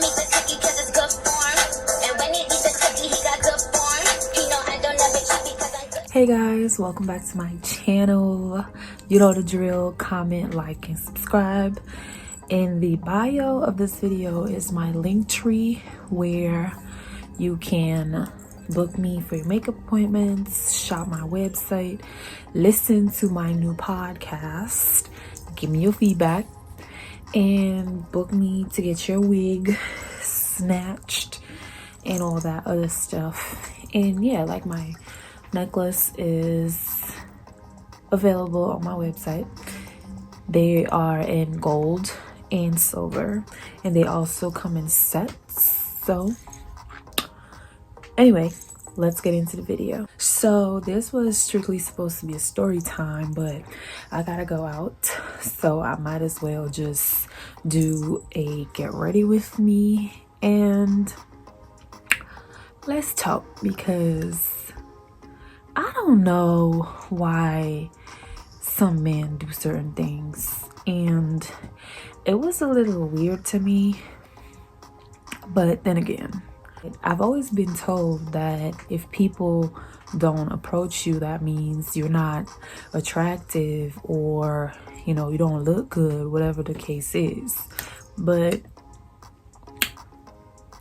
eat the cookie 'cause it's good form. And when he eats the cookie, he got good form. He know I don't never cheat because I'm good. Hey guys, welcome back to my channel. You know the drill. Comment, like, and subscribe. In the bio of this video is my link tree where you can book me for your makeup appointments, shop my website, listen to my new podcast, give me your feedback, and book me to get your wig snatched and all that other stuff. And yeah, like my necklace is available on my website. They are in gold and silver, and they also come in sets. So anyway, let's get into the video. So this was strictly supposed to be a story time, but I gotta go out, so I might as well just do a get ready with me and let's talk, because I don't know why some men do certain things, and it was a little weird to me. But then again, I've always been told that if people don't approach you, that means you're not attractive, or you know, you don't look good, whatever the case is. But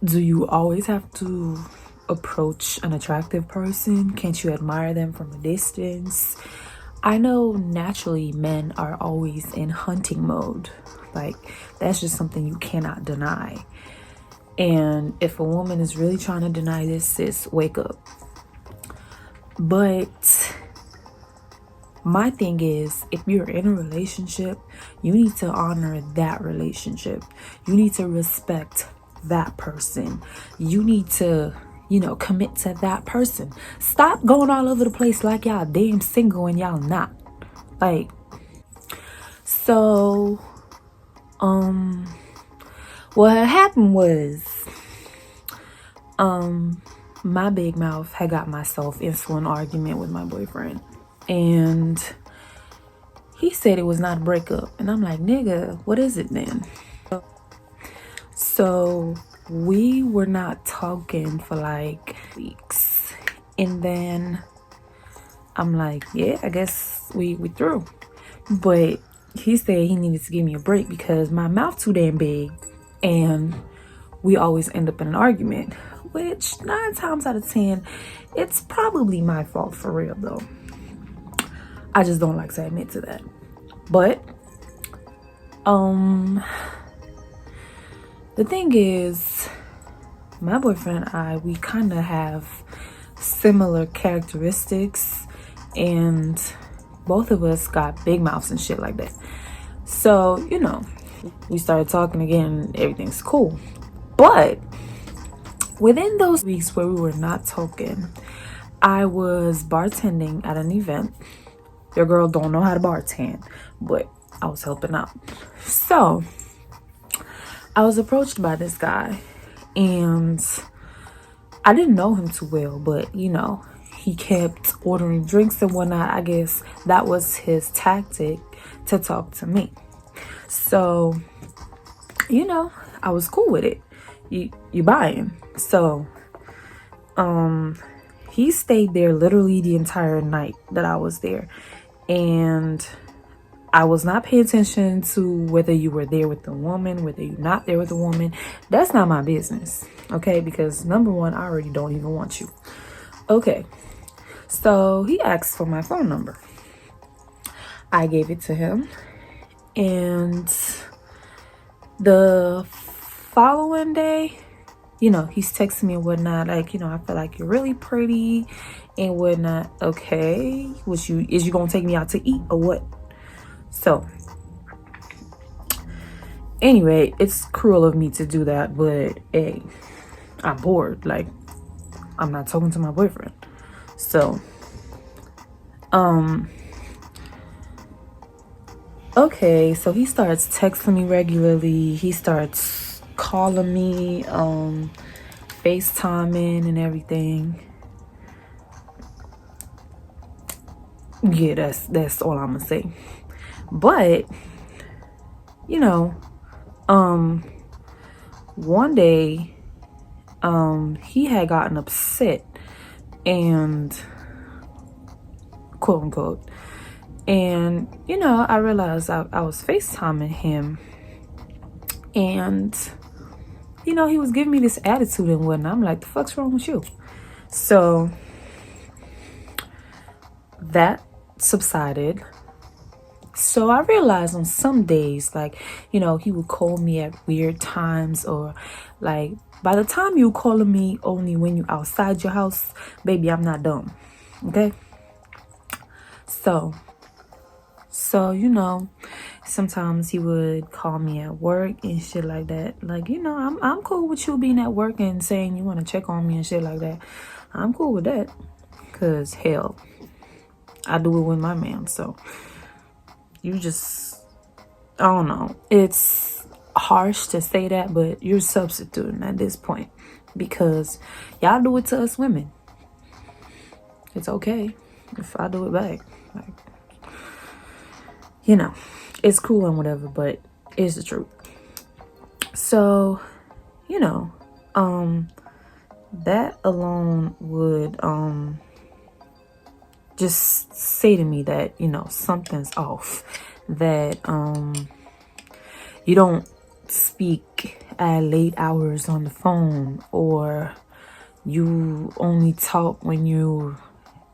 do you always have to approach an attractive person? Can't you admire them from a distance? I know naturally men are always in hunting mode. Like, that's just something you cannot deny. And if a woman is really trying to deny this, sis, wake up. But my thing is, if you're in a relationship, you need to honor that relationship. You need to respect that person. You need to, you know, commit to that person. Stop going all over the place like y'all damn single and y'all not. Like, so what had happened was my big mouth had got myself into an argument with my boyfriend, and he said it was not a breakup, and I'm like, nigga, what is it then? So we were not talking for like weeks, and then I'm like, yeah, I guess we through. But he said he needed to give me a break because my mouth too damn big, and we always end up in an argument, which 9 times out of 10, it's probably my fault, for real though. I just don't like to admit to that. But the thing is, my boyfriend and I, we kind of have similar characteristics, and both of us got big mouths and shit like that. So, you know, we started talking again, everything's cool. But within those weeks where we were not talking, I was bartending at an event. Your girl don't know how to bartend, but I was helping out. So I was approached by this guy, and I didn't know him too well, but you know, he kept ordering drinks and whatnot. I guess that was his tactic to talk to me. So, you know, I was cool with it. You buying. So he stayed there literally the entire night that I was there, and I was not paying attention to whether you were there with the woman, whether you're not there with the woman. That's not my business, okay? Because number one, I already don't even want you. Okay, so he asked for my phone number. I gave it to him, and the following day, you know, he's texting me and whatnot, like, you know, I feel like you're really pretty and whatnot. Okay, is you gonna take me out to eat or what? So anyway, it's cruel of me to do that, but hey, I'm bored. Like, I'm not talking to my boyfriend. So okay, so he starts texting me regularly. He starts calling me, FaceTiming and everything. Yeah, that's all I'm gonna say. But you know, one day, he had gotten upset and quote unquote, and you know, I realized I was FaceTiming him, and you know, he was giving me this attitude and whatnot. I'm like, the fuck's wrong with you? So that subsided. So I realized on some days, like, you know, he would call me at weird times, or like, by the time you calling me only when you outside your house, baby, I'm not dumb. Okay. So, you know, sometimes he would call me at work and shit like that. Like, you know, I'm cool with you being at work and saying you want to check on me and shit like that. I'm cool with that. Cause hell, I do it with my man. So you just, I don't know. It's harsh to say that, but you're substituting at this point, because y'all do it to us women. It's okay if I do it back. Like, you know, it's cool and whatever, but it's the truth. So, you know, that alone would just say to me that, you know, something's off, that you don't speak at late hours on the phone, or you only talk when you're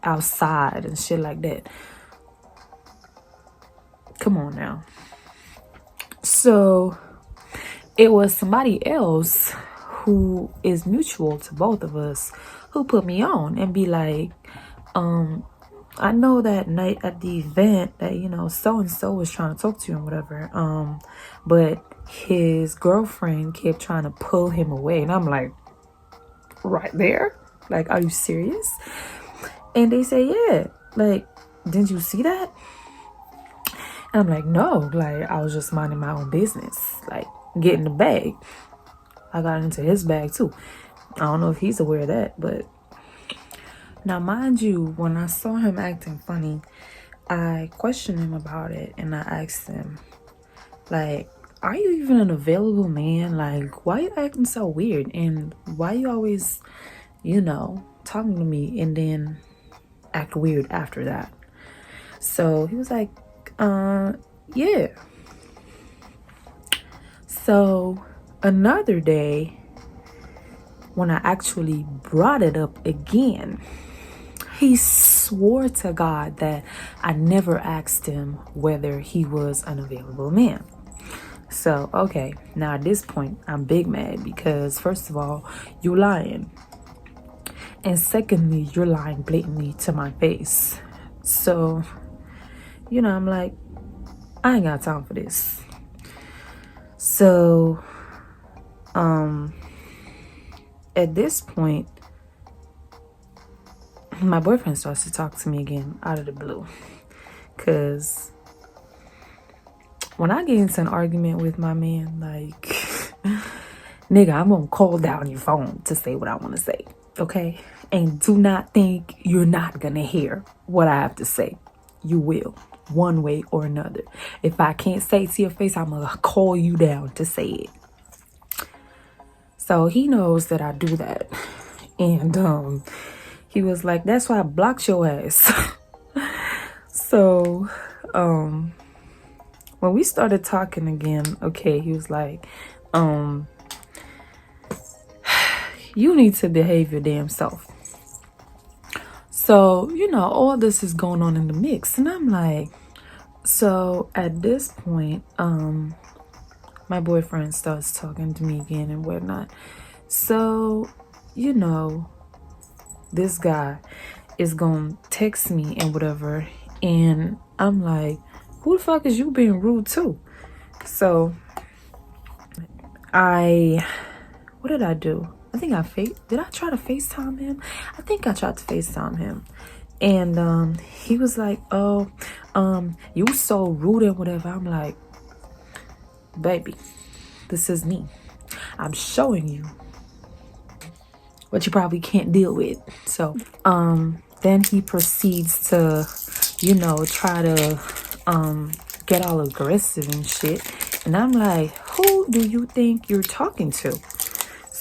outside and shit like that. Come on now. So it was somebody else who is mutual to both of us who put me on and be like, I know that night at the event that, you know, so-and-so was trying to talk to you and whatever, but his girlfriend kept trying to pull him away. And I'm like, right there? Like, are you serious? And they say, yeah. Like, didn't you see that? And I'm like, no. Like, I was just minding my own business. Like, getting the bag. I got into his bag too. I don't know if he's aware of that, but now, mind you, when I saw him acting funny, I questioned him about it, and I asked him, like, are you even an available man? Like, why you acting so weird? And why you always, you know, talking to me and then act weird after that? So he was like, yeah. So another day, when I actually brought it up again, he swore to God that I never asked him whether he was an available man. So, okay, now at this point, I'm big mad because, first of all, you're lying. And secondly, you're lying blatantly to my face. So, you know, I'm like, I ain't got time for this. So, at this point, my boyfriend starts to talk to me again out of the blue. Because when I get into an argument with my man, like, nigga, I'm going to call down your phone to say what I want to say. Okay? And do not think you're not going to hear what I have to say. You will, one way or another. If I can't say it to your face, I'm going to call you down to say it. So he knows that I do that. And he was like, that's why I blocked your ass. So when we started talking again, okay, he was like, you need to behave your damn self. So, you know, all this is going on in the mix. And I'm like, so at this point, my boyfriend starts talking to me again and whatnot. So, you know, this guy is gonna text me and whatever. And I'm like, who the fuck is you being rude to? So, what did I do? I think did I try to FaceTime him? I think I tried to FaceTime him. And he was like, oh, you so rude and whatever. I'm like, baby, this is me. I'm showing you what you probably can't deal with. So then he proceeds to, you know, try to get all aggressive and shit. And I'm like, who do you think you're talking to?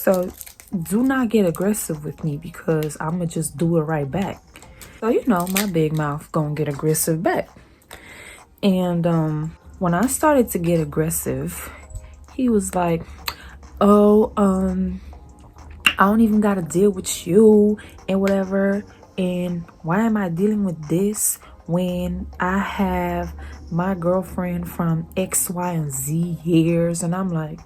So do not get aggressive with me because I'm gonna just do it right back. So you know, my big mouth gonna get aggressive back. And when I started to get aggressive, he was like, oh, I don't even gotta deal with you and whatever. And why am I dealing with this when I have my girlfriend from X, Y, and Z years? And I'm like,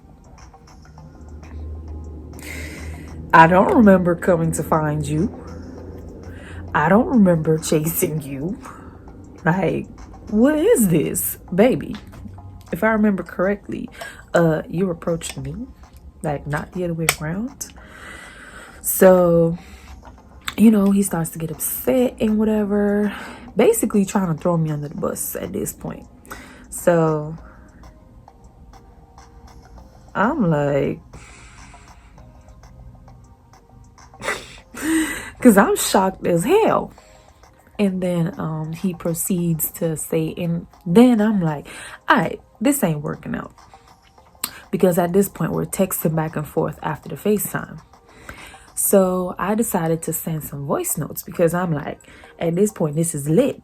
I don't remember coming to find you. I don't remember chasing you. Like, what is this, baby? If I remember correctly, you approached me, like not the other way around. So, you know, he starts to get upset and whatever, basically trying to throw me under the bus at this point. So I'm like, because I'm shocked as hell. And then he proceeds to say, and then I'm like, all right, this ain't working out. Because at this point, we're texting back and forth after the FaceTime. So I decided to send some voice notes because I'm like, at this point, this is lit.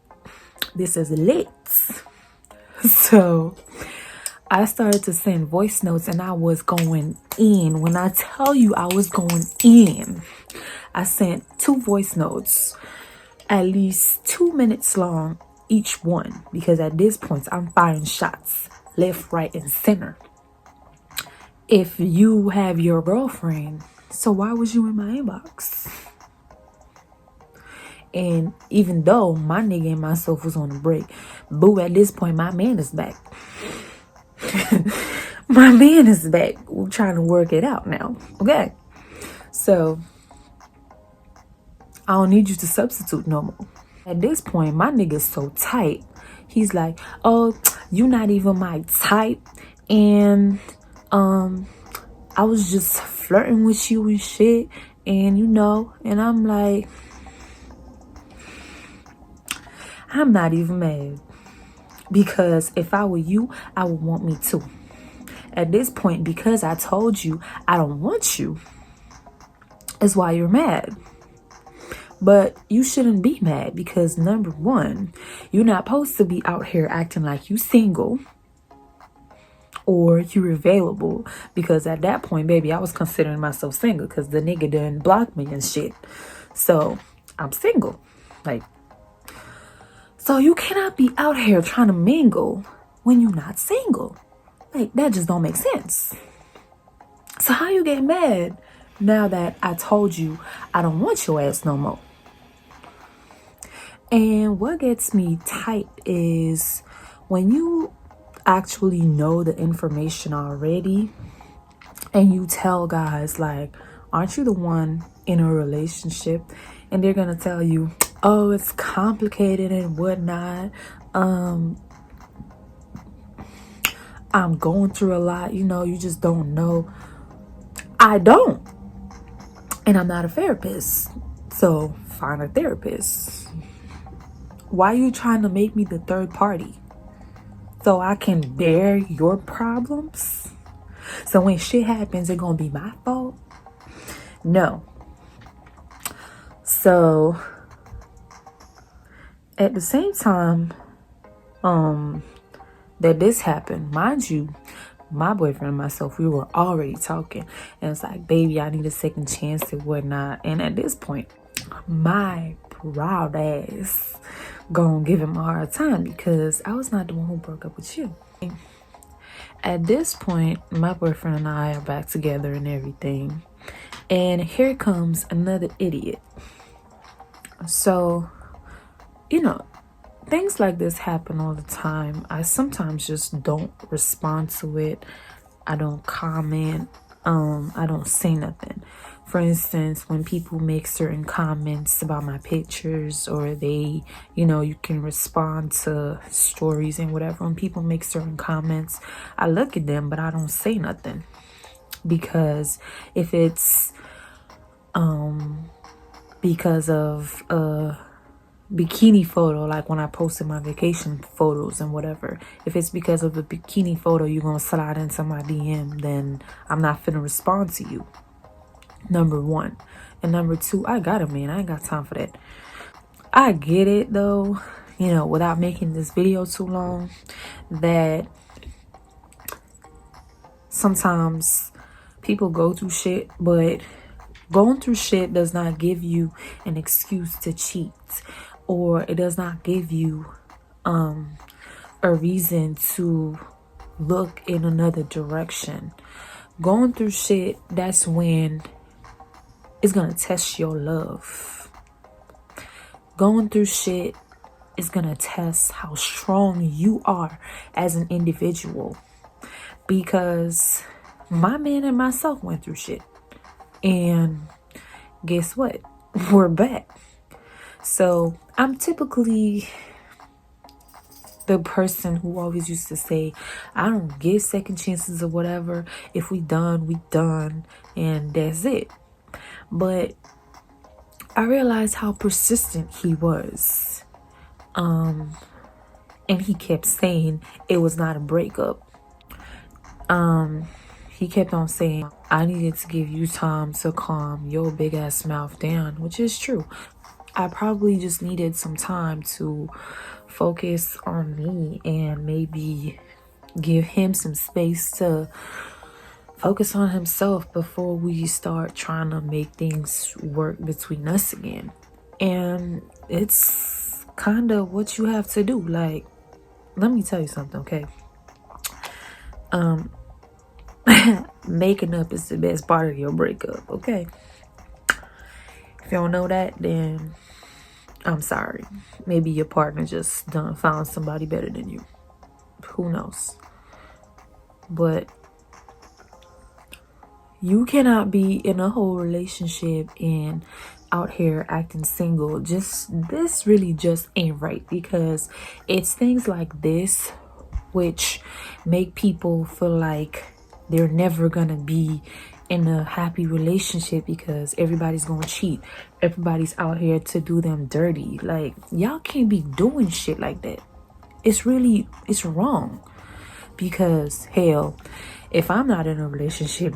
This is lit. So I started to send voice notes and I was going in. When I tell you I was going in, I sent 2 voice notes, at least 2 minutes long each one, because at this point I'm firing shots left, right, and center. If you have your girlfriend, so why was you in my inbox? And even though my nigga and myself was on a break, boo, at this point my man is back. My man is back. We're trying to work it out now. Okay. So I don't need you to substitute no more. At this point, my nigga's so tight. He's like, oh, you not even my type. And I was just flirting with you and shit. And you know, and I'm like, I'm not even mad. Because if I were you, I would want me too. At this point, because I told you I don't want you, is why you're mad. But you shouldn't be mad because number one, you're not supposed to be out here acting like you single or you're available, because at that point, baby, I was considering myself single because the nigga done blocked me and shit. So I'm single. Like, so you cannot be out here trying to mingle when you're not single. Like, that just don't make sense. So how you get mad now that I told you I don't want your ass no more? And what gets me tight is when you actually know the information already and you tell guys like, aren't you the one in a relationship? And they're gonna tell you, oh, it's complicated and whatnot. I'm going through a lot, you know, you just don't know. I don't. And I'm not a therapist. So find a therapist. Why are you trying to make me the third party? So I can bear your problems? So when shit happens, it's gonna be my fault? No. So at the same time that this happened, mind you, my boyfriend and myself, we were already talking. And it's like, baby, I need a second chance and whatnot. And at this point, my proud ass gonna give him a hard time because I was not the one who broke up with you. At this point, my boyfriend and I are back together and everything. And here comes another idiot. So, you know, things like this happen all the time. I sometimes just don't respond to it. I don't comment. I don't say nothing. For instance, when people make certain comments about my pictures, or they, you know, you can respond to stories and whatever. When people make certain comments, I look at them, but I don't say nothing. Because if it's because of bikini photo, like when I posted my vacation photos and whatever, if it's because of a bikini photo you're gonna slide into my DM, then I'm not finna respond to you. number one. And number two, I got a man. I ain't got time for that. I get it though, you know, without making this video too long, that sometimes people go through shit, but going through shit does not give you an excuse to cheat, or it does not give you a reason to look in another direction. Going through shit, that's when it's gonna test your love. Going through shit is gonna test how strong you are as an individual. Because my man and myself went through shit. And guess what? We're back. So I'm typically the person who always used to say, I don't give second chances or whatever. If we done, we done. And that's it. But I realized how persistent he was. And he kept saying it was not a breakup. He kept on saying, I needed to give you time to calm your big ass mouth down, which is true. I probably just needed some time to focus on me and maybe give him some space to focus on himself before we start trying to make things work between us again. And it's kind of what you have to do. Like, let me tell you something, okay? Making up is the best part of your breakup, okay? If you don't know that, then I'm sorry. Maybe your partner just done found somebody better than you. Who knows? But you cannot be in a whole relationship and out here acting single. This really just ain't right, because it's things like this which make people feel like they're never gonna be in a happy relationship because everybody's gonna cheat. Everybody's out here to do them dirty. Like, y'all can't be doing shit like that. It's wrong. Because hell, if I'm not in a relationship,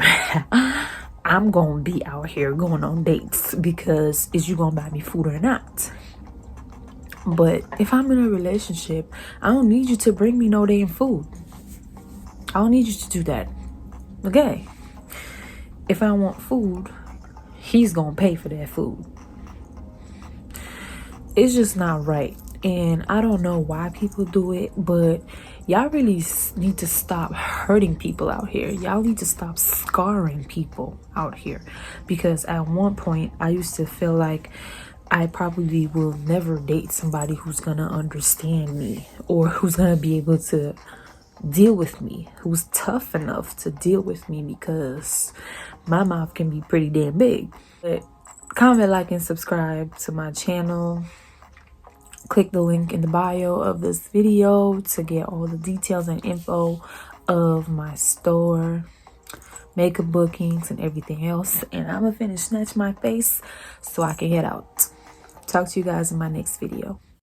I'm gonna be out here going on dates because is you gonna buy me food or not? But if I'm in a relationship, I don't need you to bring me no damn food. I don't need you to do that. Okay? If I want food, he's gonna pay for that food. It's just not right. And I don't know why people do it, but y'all really need to stop hurting people out here. Y'all need to stop scarring people out here. Because at one point, I used to feel like I probably will never date somebody who's gonna understand me or who's gonna be able to deal with me, who's tough enough to deal with me, because my mouth can be pretty damn big. But comment, like, and subscribe to my channel. Click the link in the bio of this video to get all the details and info of my store, makeup bookings, and everything else. And I'm gonna finish snatch my face so I can head out. Talk to you guys in my next video.